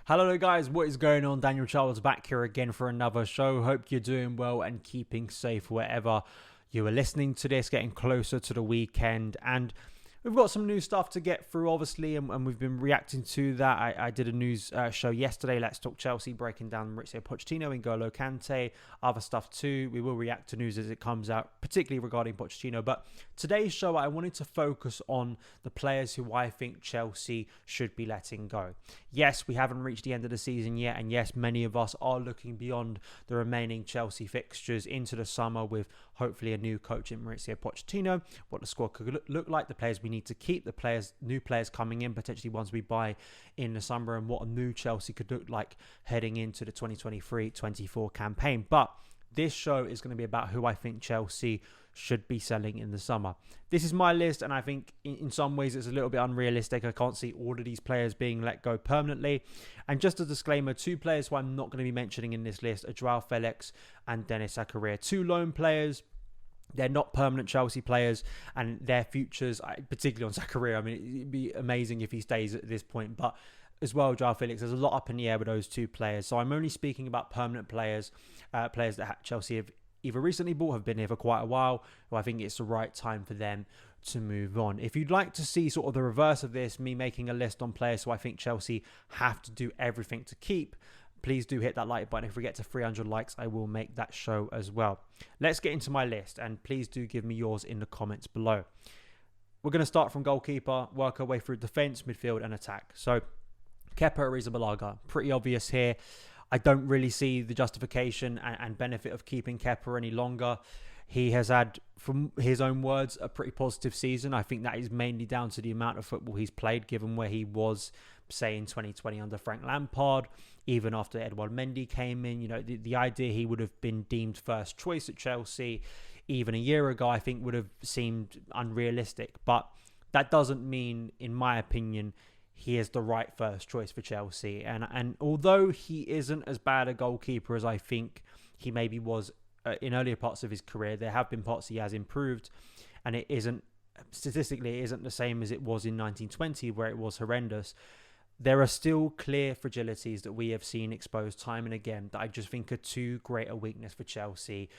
Hello guys, what is going on? Daniel Charles back here again for another show. Hope you're doing well and keeping safe wherever you are listening to this, getting closer to the weekend. And we've got some new stuff to get through, obviously, and we've been reacting to that. I did a news show yesterday, Let's Talk Chelsea, breaking down Mauricio Pochettino and N'Golo Kante, other stuff too. We will react to news as it comes out, particularly regarding Pochettino. But today's show, I wanted to focus on the players who I think Chelsea should be letting go. Yes, we haven't reached the end of the season yet, and yes, many of us are looking beyond the remaining Chelsea fixtures into the summer with hopefully a new coach in Mauricio Pochettino, what the squad could look like, the players we need to keep, the players, new players coming in, potentially ones we buy in the summer, and what a new Chelsea could look like heading into the 2023-24 campaign. But this show is going to be about who I think Chelsea should be selling in the summer. This is my list, and I think in some ways it's a little bit unrealistic. I can't see all of these players being let go permanently. And just a disclaimer, two players who I'm not going to be mentioning in this list are Joao Felix and Denis Zakaria. Two loan players. They're not permanent Chelsea players, and their futures, particularly on Zakaria, I mean, it'd be amazing if he stays at this point. But as well, Joao Felix, there's a lot up in the air with those two players. So I'm only speaking about permanent players, players that Chelsea have either recently bought, have been here for quite a while, who I think it's the right time for them to move on. If you'd like to see sort of the reverse of this, me making a list on players who I think Chelsea have to do everything to keep, please do hit that like button. If we get to 300 likes, I will make that show as well. Let's get into my list, and please do give me yours in the comments below. We're going to start from goalkeeper, work our way through defence, midfield and attack. So Keppra, Arrizabalaga, pretty obvious here. I don't really see the justification and benefit of keeping Keppra any longer. He has had, from his own words, a pretty positive season. I think that is mainly down to the amount of football he's played, given where he was, say, in 2020 under Frank Lampard, even after Edouard Mendy came in. You know, the idea he would have been deemed first choice at Chelsea even a year ago, I think would have seemed unrealistic. But that doesn't mean, in my opinion, he is the right first choice for Chelsea. And although he isn't as bad a goalkeeper as I think he maybe was in earlier parts of his career, there have been parts he has improved, and it isn't, statistically, it isn't the same as it was in 1920 where it was horrendous. There are still clear fragilities that we have seen exposed time and again that I just think are too great a weakness for Chelsea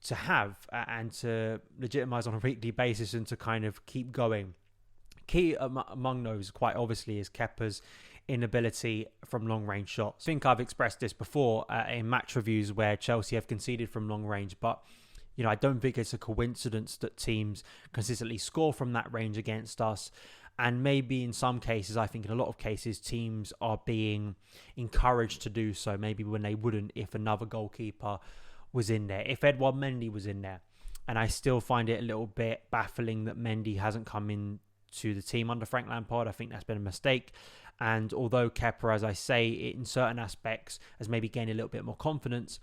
to have and to legitimise on a weekly basis and to kind of keep going. Key among those, quite obviously, is Kepra's inability from long-range shots. I think I've expressed this before in match reviews where Chelsea have conceded from long range, but you know, I don't think it's a coincidence that teams consistently score from that range against us. And maybe in some cases, I think in a lot of cases, teams are being encouraged to do so, maybe when they wouldn't if another goalkeeper was in there, if Edouard Mendy was in there. And I still find it a little bit baffling that Mendy hasn't come in to the team under Frank Lampard. I think that's been a mistake. And although Keppra, as I say, in certain aspects has maybe gained a little bit more confidence,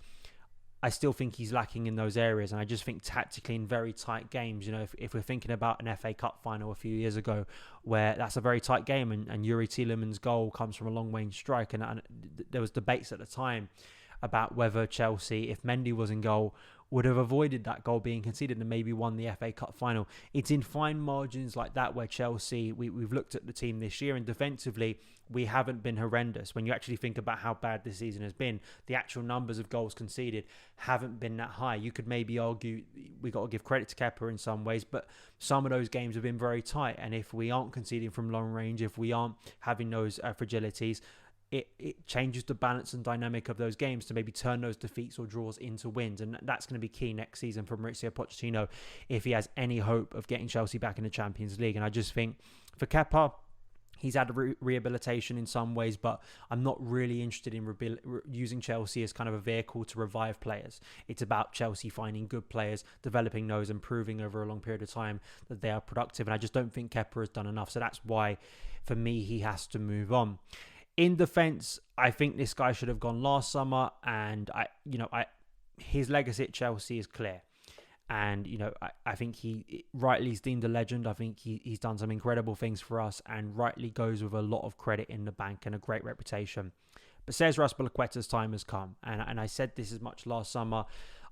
I still think he's lacking in those areas. And I just think tactically in very tight games, you know, if we're thinking about an FA Cup final a few years ago, where that's a very tight game and Yuri Tielemans' goal comes from a long-range strike. And there was debates at the time about whether Chelsea, if Mendy was in goal, would have avoided that goal being conceded and maybe won the FA Cup final. It's in fine margins like that where Chelsea, we've looked at the team this year, and defensively, we haven't been horrendous. When you actually think about how bad this season has been, the actual numbers of goals conceded haven't been that high. You could maybe argue we got to give credit to Keppra in some ways, but some of those games have been very tight. And if we aren't conceding from long range, if we aren't having those fragilities, it changes the balance and dynamic of those games to maybe turn those defeats or draws into wins. And that's going to be key next season for Mauricio Pochettino if he has any hope of getting Chelsea back in the Champions League. And I just think for Kepa, he's had a rehabilitation in some ways, but I'm not really interested in using Chelsea as kind of a vehicle to revive players. It's about Chelsea finding good players, developing those, and proving over a long period of time that they are productive. And I just don't think Kepa has done enough. So that's why, for me, he has to move on. In defence, I think this guy should have gone last summer, and his legacy at Chelsea is clear. And, you know, I think he rightly is deemed a legend. I think he's done some incredible things for us and rightly goes with a lot of credit in the bank and a great reputation. But Cesar Aspilicueta's time has come. And I said this as much last summer.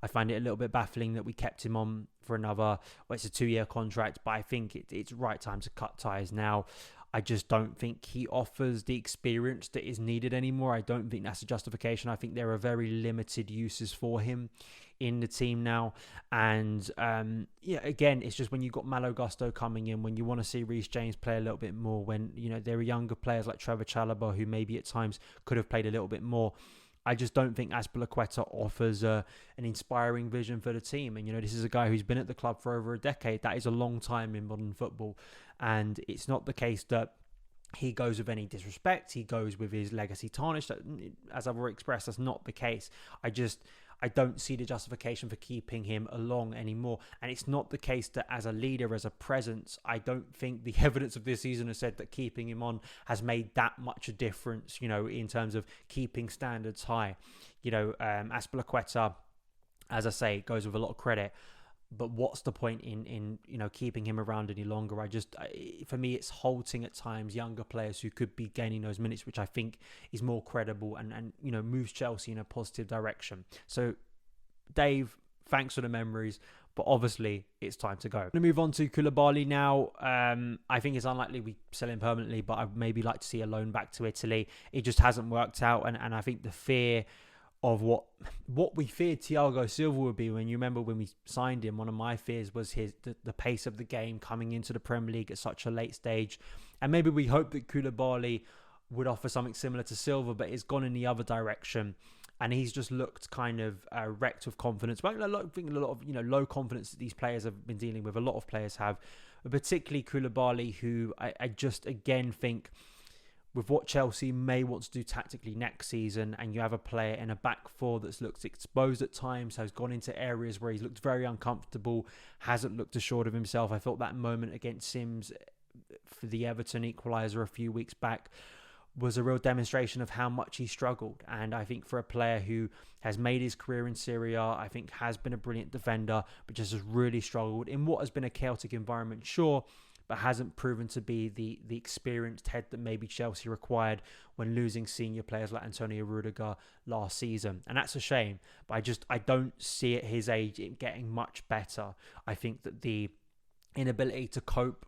I find it a little bit baffling that we kept him on for another, it's a 2-year contract, but I think it's right time to cut ties now. I just don't think he offers the experience that is needed anymore. I don't think that's a justification. I think there are very limited uses for him in the team now. And again, it's just when you've got Malo Gusto coming in, when you want to see Reece James play a little bit more, when there are younger players like Trevor Chalobah who maybe at times could have played a little bit more. I just don't think Aspilicueta offers an inspiring vision for the team. And, this is a guy who's been at the club for over a decade. That is a long time in modern football. And it's not the case that he goes with any disrespect. He goes with his legacy tarnished. As I've already expressed, that's not the case. I don't see the justification for keeping him along anymore. And it's not the case that as a leader, as a presence, I don't think the evidence of this season has said that keeping him on has made that much a difference, in terms of keeping standards high. Aspilicueta, as I say, goes with a lot of credit. But what's the point in keeping him around any longer? For me, it's halting at times younger players who could be gaining those minutes, which I think is more credible and moves Chelsea in a positive direction. So, Dave, thanks for the memories, but obviously it's time to go. I'm going to move on to Koulibaly now. I think it's unlikely we sell him permanently, but I'd maybe like to see a loan back to Italy. It just hasn't worked out, and I think the fear of what we feared Thiago Silva would be. When you remember when we signed him, one of my fears was the pace of the game coming into the Premier League at such a late stage. And maybe we hoped that Koulibaly would offer something similar to Silva, but it's gone in the other direction. And he's just looked kind of wrecked with confidence. But I think a lot of low confidence that these players have been dealing with. A lot of players have, but particularly Koulibaly, who I just again think, with what Chelsea may want to do tactically next season, and you have a player in a back four that's looked exposed at times, has gone into areas where he's looked very uncomfortable, hasn't looked assured of himself. I thought that moment against Sims for the Everton equaliser a few weeks back was a real demonstration of how much he struggled. And I think for a player who has made his career in Serie A, I think has been a brilliant defender, but just has really struggled in what has been a chaotic environment, sure, but hasn't proven to be the experienced head that maybe Chelsea required when losing senior players like Antonio Rudiger last season. And that's a shame, but I don't see at his age it getting much better. I think that the inability to cope,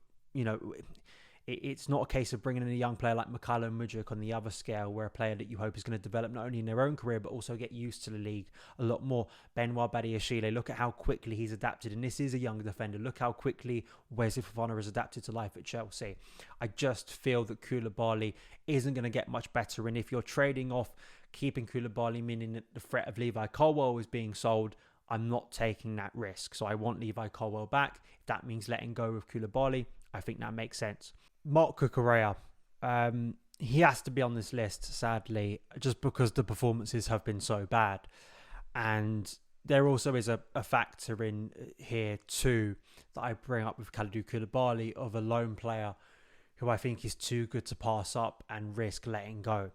it's not a case of bringing in a young player like Mykhailo Mudryk on the other scale, where a player that you hope is going to develop not only in their own career, but also get used to the league a lot more. Benoit Badiashile, look at how quickly he's adapted. And this is a young defender. Look how quickly Wesley Fofana has adapted to life at Chelsea. I just feel that Koulibaly isn't going to get much better. And if you're trading off keeping Koulibaly, meaning that the threat of Levi Colwill is being sold, I'm not taking that risk. So I want Levi Colwill back. If that means letting go of Koulibaly, I think that makes sense. Marc Cucurella, he has to be on this list, sadly, just because the performances have been so bad. And there also is a factor in here too that I bring up with Kalidou Koulibaly, of a lone player who I think is too good to pass up and risk letting go.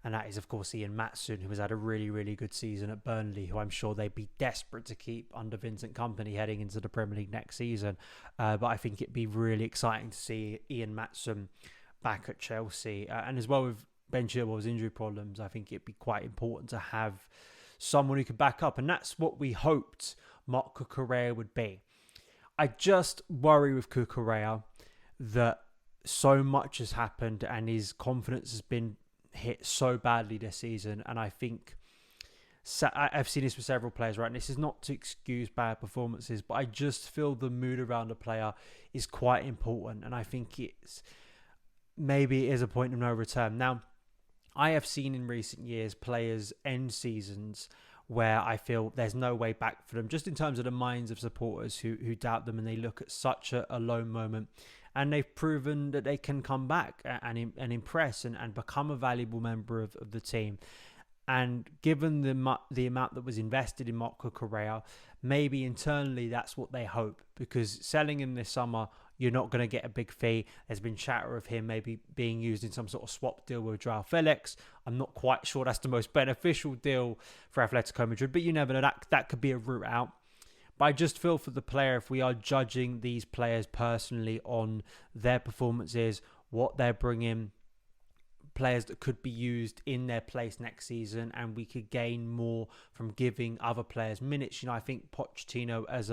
And that is, of course, Ian Maatsen, who has had a really, really good season at Burnley, who I'm sure they'd be desperate to keep under Vincent Kompany heading into the Premier League next season. But I think it'd be really exciting to see Ian Maatsen back at Chelsea. And as well with Ben Chilwell's injury problems, I think it'd be quite important to have someone who could back up. And that's what we hoped Marc Cucurella would be. I just worry with Cucurella that so much has happened and his confidence has been hit so badly this season. And I think I've seen this with several players, right? And this is not to excuse bad performances, but I just feel the mood around a player is quite important. And I think maybe it is a point of no return. Now, I have seen in recent years players end seasons where I feel there's no way back for them, just in terms of the minds of supporters who doubt them, and they look at such a low moment. And they've proven that they can come back and impress and become a valuable member of the team. And given the amount that was invested in Marc Cucurella, maybe internally that's what they hope. Because selling him this summer, you're not going to get a big fee. There's been chatter of him maybe being used in some sort of swap deal with Joao Felix. I'm not quite sure that's the most beneficial deal for Atletico Madrid, but you never know. That could be a route out. But I just feel for the player, if we are judging these players personally on their performances, what they're bringing, players that could be used in their place next season, and we could gain more from giving other players minutes. I think Pochettino as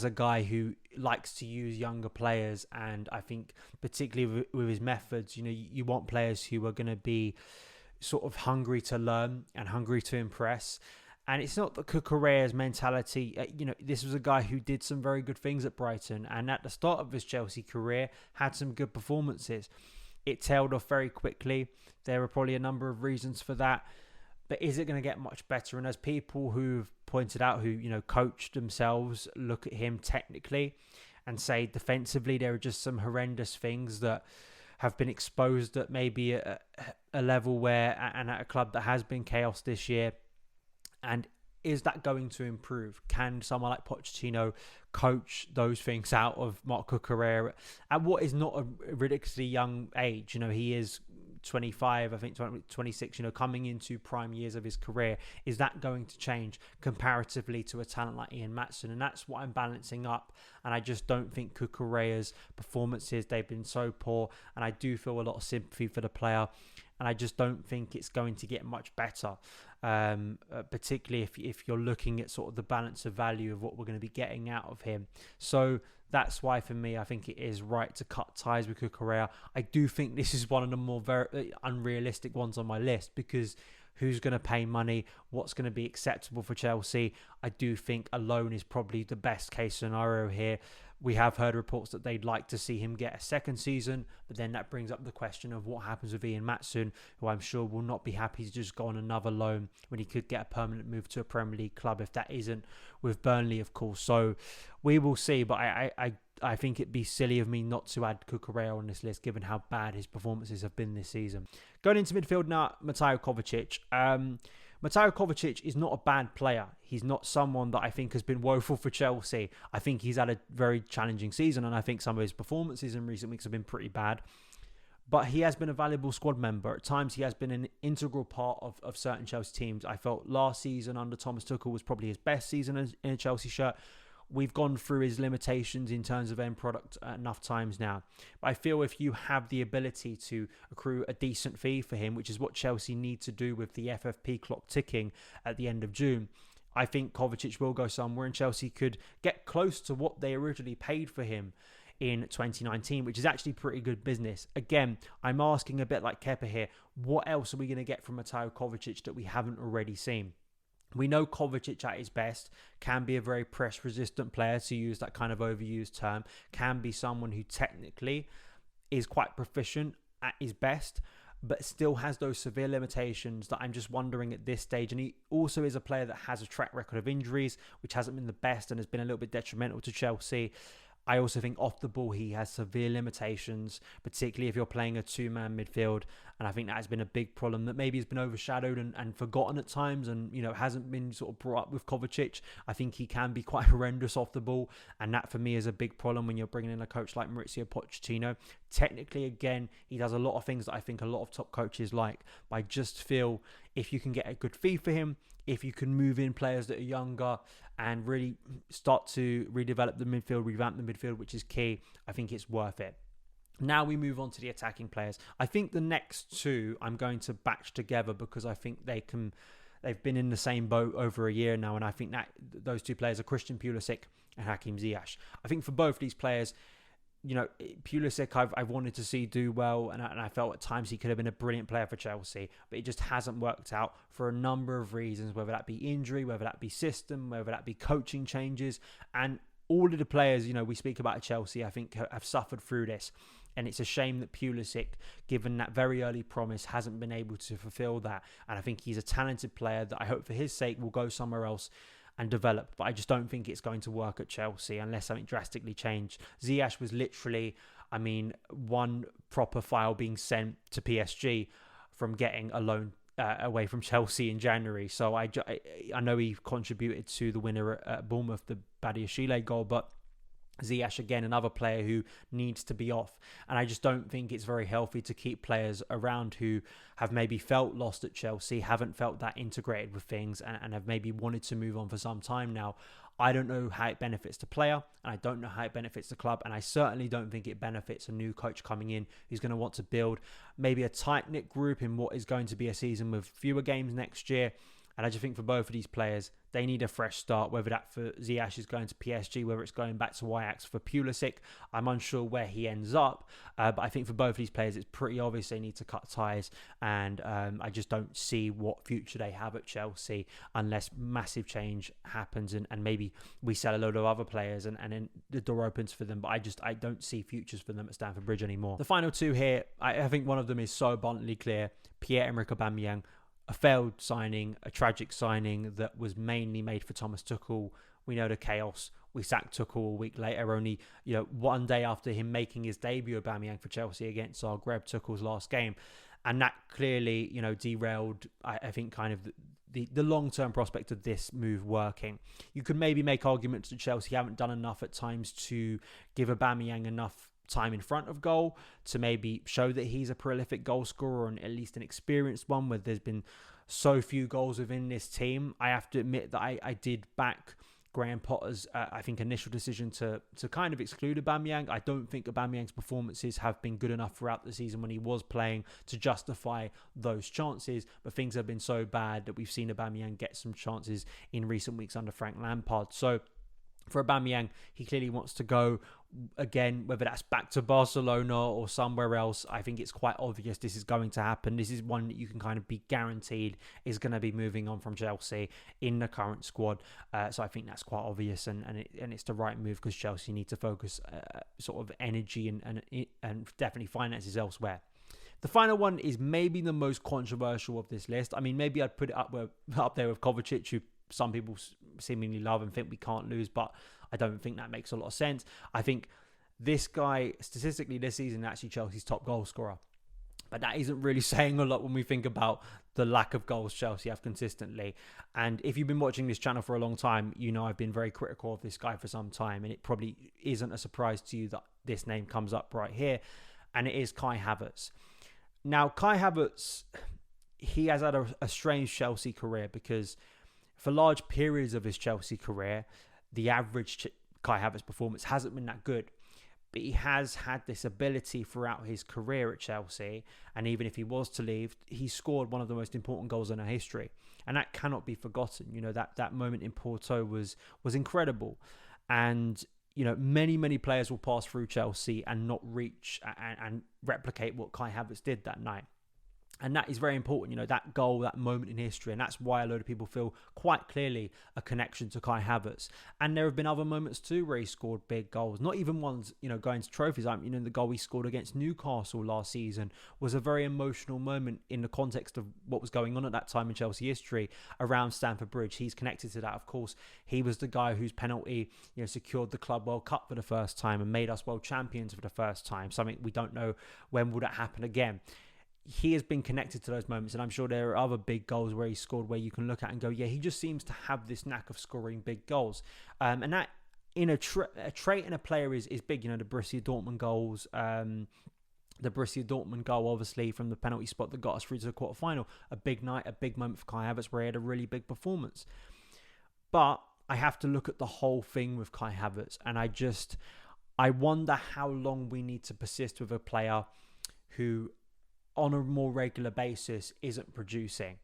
a guy who likes to use younger players, and I think particularly with his methods, you want players who are going to be sort of hungry to learn and hungry to impress. And it's not the Cucurella's mentality. This was a guy who did some very good things at Brighton, and at the start of his Chelsea career had some good performances. It tailed off very quickly. There are probably a number of reasons for that. But is it going to get much better? And as people who've pointed out, who, coached themselves, look at him technically and say defensively, there are just some horrendous things that have been exposed at maybe a level where, and at a club that has been chaos this year. And is that going to improve? Can someone like Pochettino coach those things out of Marc Cucurella at what is not a ridiculously young age? He is 25, I think 26, coming into prime years of his career. Is that going to change comparatively to a talent like Ian Maatsen? And that's what I'm balancing up. And I just don't think Cucurella's performances, they've been so poor. And I do feel a lot of sympathy for the player. And I just don't think it's going to get much better, particularly if you're looking at sort of the balance of value of what we're going to be getting out of him. So that's why, for me, I think it is right to cut ties with Cucurella. I do think this is one of the more very unrealistic ones on my list, because who's going to pay money? What's going to be acceptable for Chelsea? I do think a loan is probably the best case scenario here. We have heard reports that they'd like to see him get a second season, but then that brings up the question of what happens with Ian Maatsen, who I'm sure will not be happy to just go on another loan when he could get a permanent move to a Premier League club, if that isn't with Burnley, of course. So we will see, but I think it'd be silly of me not to add Cucurella on this list, given how bad his performances have been this season. Going into midfield now, Mateo Kovacic. Mateo Kovacic is not a bad player. He's not someone that I think has been woeful for Chelsea. I think he's had a very challenging season, and I think some of his performances in recent weeks have been pretty bad. But he has been a valuable squad member. At times, he has been an integral part of certain Chelsea teams. I felt last season under Thomas Tuchel was probably his best season in a Chelsea shirt. We've gone through his limitations in terms of end product enough times now. But I feel if you have the ability to accrue a decent fee for him, which is what Chelsea need to do with the FFP clock ticking at the end of June, I think Kovacic will go somewhere, and Chelsea could get close to what they originally paid for him in 2019, which is actually pretty good business. Again, I'm asking a bit like Keppra here, what else are we going to get from Mateo Kovacic that we haven't already seen? We know Kovacic at his best can be a very press-resistant player, to use that kind of overused term, can be someone who technically is quite proficient at his best, but still has those severe limitations that I'm just wondering at this stage. And he also is a player that has a track record of injuries, which hasn't been the best and has been a little bit detrimental to Chelsea. I also think off the ball, he has severe limitations, particularly if you're playing a two-man midfield. And I think that has been a big problem that maybe has been overshadowed and forgotten at times, and, hasn't been sort of brought up with Kovacic. I think he can be quite horrendous off the ball. And that, for me, is a big problem when you're bringing in a coach like Mauricio Pochettino. Technically, again, he does a lot of things that I think a lot of top coaches like. But I just feel if you can get a good fee for him, if you can move in players that are younger and really start to redevelop the midfield, revamp the midfield, which is key, I think it's worth it. Now we move on to the attacking players. I think the next two I'm going to batch together because I think they've been in the same boat over a year now, and I think that those two players are Christian Pulisic and Hakim Ziyech. I think for both these players, Pulisic I've wanted to see do well, and I felt at times he could have been a brilliant player for Chelsea, but it just hasn't worked out for a number of reasons, whether that be injury, whether that be system, whether that be coaching changes, and all of the players, we speak about at Chelsea, I think have suffered through this. And it's a shame that Pulisic, given that very early promise, hasn't been able to fulfill that. And I think he's a talented player that I hope for his sake will go somewhere else and develop. But I just don't think it's going to work at Chelsea unless something drastically changed. Ziyech was literally, one proper file being sent to PSG from getting a loan away from Chelsea in January. So I know he contributed to the winner at Bournemouth, the Badiashile goal, but Ziyech, again, another player who needs to be off. And I just don't think it's very healthy to keep players around who have maybe felt lost at Chelsea, haven't felt that integrated with things, and have maybe wanted to move on for some time now. I don't know how it benefits the player, and I don't know how it benefits the club, and I certainly don't think it benefits a new coach coming in who's going to want to build maybe a tight-knit group in what is going to be a season with fewer games next year. And I just think for both of these players, they need a fresh start, whether that for Ziyech is going to PSG, whether it's going back to Ajax for Pulisic. I'm unsure where he ends up, but I think for both of these players, it's pretty obvious they need to cut ties, and I just don't see what future they have at Chelsea unless massive change happens and maybe we sell a load of other players and then the door opens for them. But I don't see futures for them at Stamford Bridge anymore. The final two here, I think one of them is so abundantly clear. Pierre-Emerick Aubameyang, a failed signing, a tragic signing that was mainly made for Thomas Tuchel. We know the chaos. We sacked Tuchel a week later, only one day after him making his debut, Aubameyang for Chelsea against Zagreb, Tuchel's last game, and that clearly derailed. I think kind of the long-term prospect of this move working. You could maybe make arguments that Chelsea haven't done enough at times to give Aubameyang enough time in front of goal to maybe show that he's a prolific goal scorer and at least an experienced one, where there's been so few goals within this team. I have to admit that I did back Graham Potter's I think initial decision to kind of exclude Aubameyang. I don't think Aubameyang's performances have been good enough throughout the season when he was playing to justify those chances, but things have been so bad that we've seen Aubameyang get some chances in recent weeks under Frank Lampard. So for Aubameyang, he clearly wants to go again, whether that's back to Barcelona or somewhere else. I think it's quite obvious this is going to happen. This is one that you can kind of be guaranteed is going to be moving on from Chelsea in the current squad. So I think that's quite obvious, and it's the right move because Chelsea need to focus sort of energy and definitely finances elsewhere. The final one is maybe the most controversial of this list. I mean, maybe I'd put it up there with Kovacic, who some people seemingly love and think we can't lose, but I don't think that makes a lot of sense. I think this guy, statistically this season, is actually Chelsea's top goal scorer. But that isn't really saying a lot when we think about the lack of goals Chelsea have consistently. And if you've been watching this channel for a long time, you know I've been very critical of this guy for some time. And it probably isn't a surprise to you that this name comes up right here. And it is Kai Havertz. Now, Kai Havertz, he has had a strange Chelsea career because for large periods of his Chelsea career, the average Kai Havertz performance hasn't been that good. But he has had this ability throughout his career at Chelsea, and even if he was to leave, he scored one of the most important goals in our history. And that cannot be forgotten. That moment in Porto was incredible. And many players will pass through Chelsea and not reach and replicate what Kai Havertz did that night. And that is very important, that goal, that moment in history. And that's why a load of people feel quite clearly a connection to Kai Havertz. And there have been other moments too where he scored big goals. Not even ones, going to trophies. The goal he scored against Newcastle last season was a very emotional moment in the context of what was going on at that time in Chelsea history around Stamford Bridge. He's connected to that, of course. He was the guy whose penalty, secured the Club World Cup for the first time and made us world champions for the first time. Something we don't know when will that happen again. He has been connected to those moments, and I'm sure there are other big goals where he scored where you can look at and go, yeah, he just seems to have this knack of scoring big goals. And that in a trait in a player is big. The Borussia Dortmund goals, the Borussia Dortmund goal, obviously, from the penalty spot that got us through to the quarterfinal. A big night, a big moment for Kai Havertz where he had a really big performance. But I have to look at the whole thing with Kai Havertz, and I wonder how long we need to persist with a player who on a more regular basis isn't producing.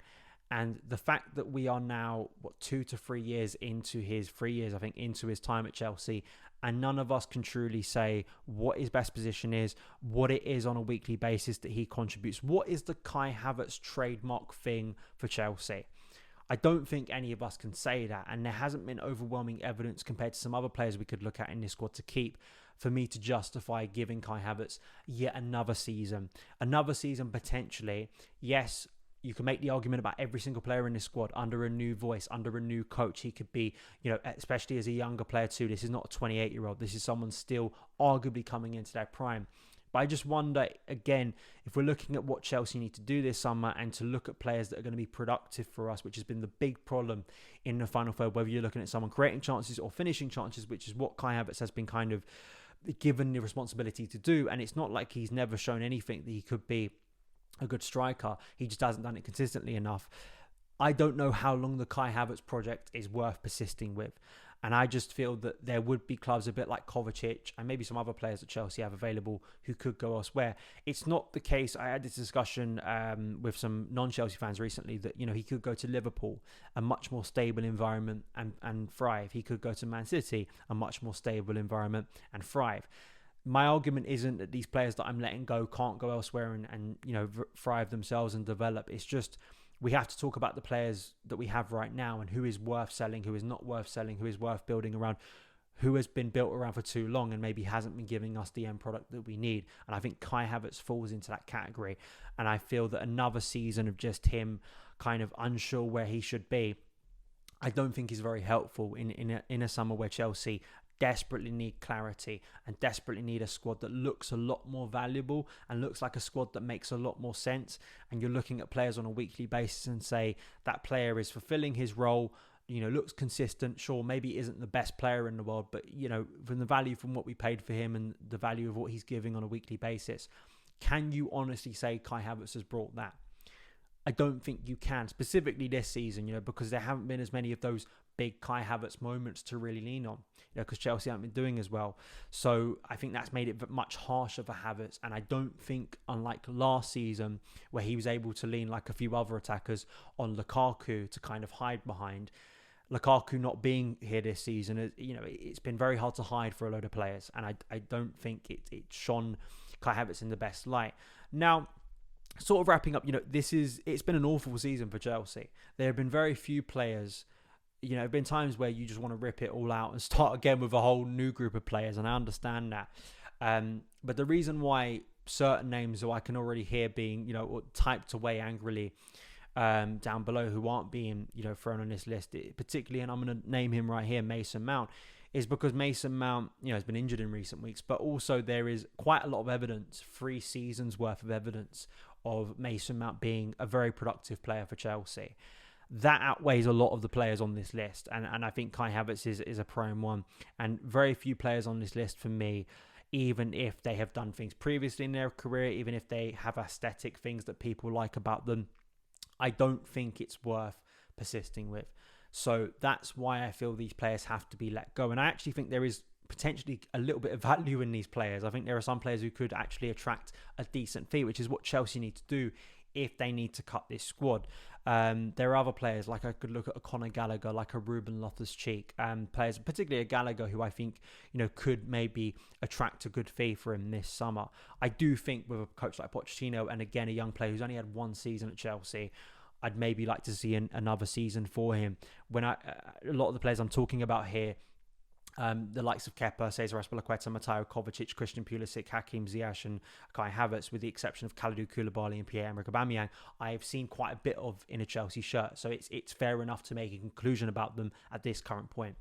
And the fact that we are now 2 to 3 years into his 3 years, I think, into his time at Chelsea, and none of us can truly say what his best position is, what it is on a weekly basis that he contributes. What is the Kai Havertz trademark thing for Chelsea? I don't think any of us can say that, and there hasn't been overwhelming evidence compared to some other players we could look at in this squad to keep for me to justify giving Kai Havertz yet another season. Another season potentially. Yes, you can make the argument about every single player in this squad under a new voice, under a new coach. He could be, especially as a younger player too. This is not a 28-year-old. This is someone still arguably coming into their prime. But I just wonder, again, if we're looking at what Chelsea need to do this summer and to look at players that are going to be productive for us, which has been the big problem in the final third, whether you're looking at someone creating chances or finishing chances, which is what Kai Havertz has been kind of given the responsibility to do. And it's not like he's never shown anything that he could be a good striker. He just hasn't done it consistently enough. I don't know how long the Kai Havertz project is worth persisting with. And I just feel that there would be clubs a bit like Kovacic and maybe some other players that Chelsea have available who could go elsewhere. It's not the case. I had this discussion with some non-Chelsea fans recently that, he could go to Liverpool, a much more stable environment and thrive. He could go to Man City, a much more stable environment and thrive. My argument isn't that these players that I'm letting go can't go elsewhere and thrive themselves and develop. It's just we have to talk about the players that we have right now and who is worth selling, who is not worth selling, who is worth building around, who has been built around for too long and maybe hasn't been giving us the end product that we need. And I think Kai Havertz falls into that category. And I feel that another season of just him kind of unsure where he should be, I don't think is very helpful in a summer where Chelsea desperately need clarity and desperately need a squad that looks a lot more valuable and looks like a squad that makes a lot more sense. And you're looking at players on a weekly basis and say that player is fulfilling his role, looks consistent. Sure, maybe isn't the best player in the world, but from the value from what we paid for him and the value of what he's giving on a weekly basis, can you honestly say Kai Havertz has brought that? I don't think you can, specifically this season, because there haven't been as many of those big Kai Havertz moments to really lean on, because Chelsea haven't been doing as well. So I think that's made it much harsher for Havertz. And I don't think, unlike last season, where he was able to lean like a few other attackers on Lukaku to kind of hide behind, Lukaku not being here this season, it's been very hard to hide for a load of players. And I don't think it shone Kai Havertz in the best light. Now, sort of wrapping up, it's been an awful season for Chelsea. There have been very few players, there have been times where you just want to rip it all out and start again with a whole new group of players, and I understand that. But the reason why certain names who I can already hear being, typed away angrily down below who aren't being, thrown on this list, particularly, and I'm going to name him right here, Mason Mount, is because Mason Mount, has been injured in recent weeks, but also there is quite a lot of evidence, 3 seasons worth of evidence of Mason Mount being a very productive player for Chelsea. That outweighs a lot of the players on this list. And I think Kai Havertz is a prime one. And very few players on this list for me, even if they have done things previously in their career, even if they have aesthetic things that people like about them, I don't think it's worth persisting with. So that's why I feel these players have to be let go. And I actually think there is potentially a little bit of value in these players. I think there are some players who could actually attract a decent fee, which is what Chelsea need to do if they need to cut this squad. There are other players, like I could look at a Conor Gallagher, like a Ruben Loftus-Cheek, players, particularly a Gallagher, who I think, could maybe attract a good fee for him this summer. I do think with a coach like Pochettino, and again, a young player who's only had 1 season at Chelsea, I'd maybe like to see another season for him. When a lot of the players I'm talking about here, the likes of Keppra, Cesar Aspilicueta, Mateo Kovacic, Christian Pulisic, Hakim Ziyech and Kai Havertz, with the exception of Kalidou Koulibaly and Pierre-Emerick Aubameyang, I've seen quite a bit of in a Chelsea shirt. So it's fair enough to make a conclusion about them at this current point.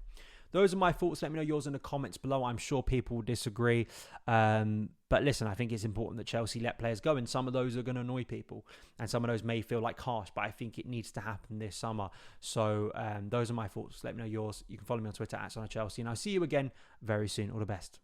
Those are my thoughts. Let me know yours in the comments below. I'm sure people will disagree. But listen, I think it's important that Chelsea let players go. And some of those are going to annoy people. And some of those may feel like harsh. But I think it needs to happen this summer. So those are my thoughts. Let me know yours. You can follow me on Twitter at SonOfChelsea. And I'll see you again very soon. All the best.